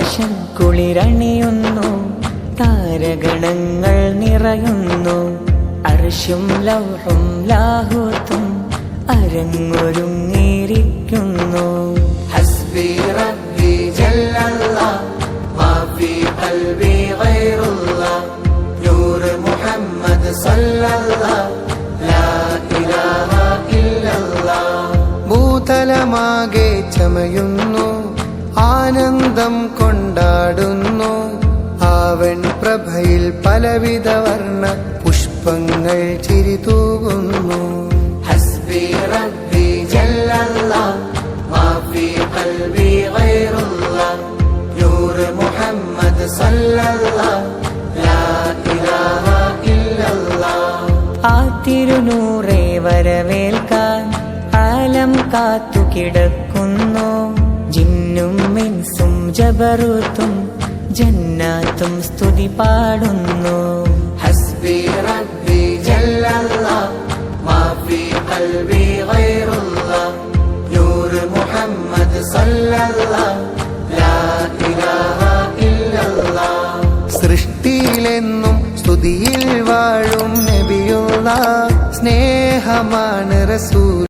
ആകാശം കുളിരണിയുന്നു, താരഗണങ്ങൾ നിറയുന്നു, അർശും ലൗഹും ലാഹൂത്തും അരങ്ങൊരുങ്ങിയിരിക്കുന്നു. ഹസ്ബി റബ്ബി ജല്ലല്ലാഹ് മാ ഫീ ഖൽബി ഗൈറുല്ലാഹ് നൂർ മുഹമ്മദ് സല്ലല്ലാഹ് ലാ ഇലാഹ ഇല്ലല്ലാഹ്. ഭൂതലമാകെ ചമയുന്നു, ആനന്ദം കൊണ്ടാടുന്നു, ആവൻ പ്രഭയിൽ പലവിധ വർണ്ണ പുഷ്പങ്ങൾ ചിരിതൂകുന്നു. ഹസ്ബി റബ്ബി ജല്ലല്ലാഹ് മാ ഫീ ഖൽബി ഗൈറുല്ലാഹ് നൂർ മുഹമ്മദ് സല്ലല്ലാഹ് ലാ ഇലാഹ ഇല്ലല്ലാഹ്. ആ തിരുനൂറെ വരവേൽക്കാൻ ആലം കാത്തുകിടക്കുന്നു, ജിന്നും ഇൻസും ജബറൂത്തും ജന്നാത്തും സ്തുതി പാടുന്നു. ഹസ്ബി റബ്ബി ജല്ലല്ലാഹ് മാ ഫീ ഖൽബി ഗൈറുല്ലാഹ് നൂർ മുഹമ്മദ് സല്ലല്ലാഹ് ലാ ഇലാഹ ഇല്ലല്ലാഹ്. സൃഷ്ടിയിലെന്നും സ്തുതിയിൽ വാഴും നബിയുള്ള സ്നേഹമാണ് റസൂൽ.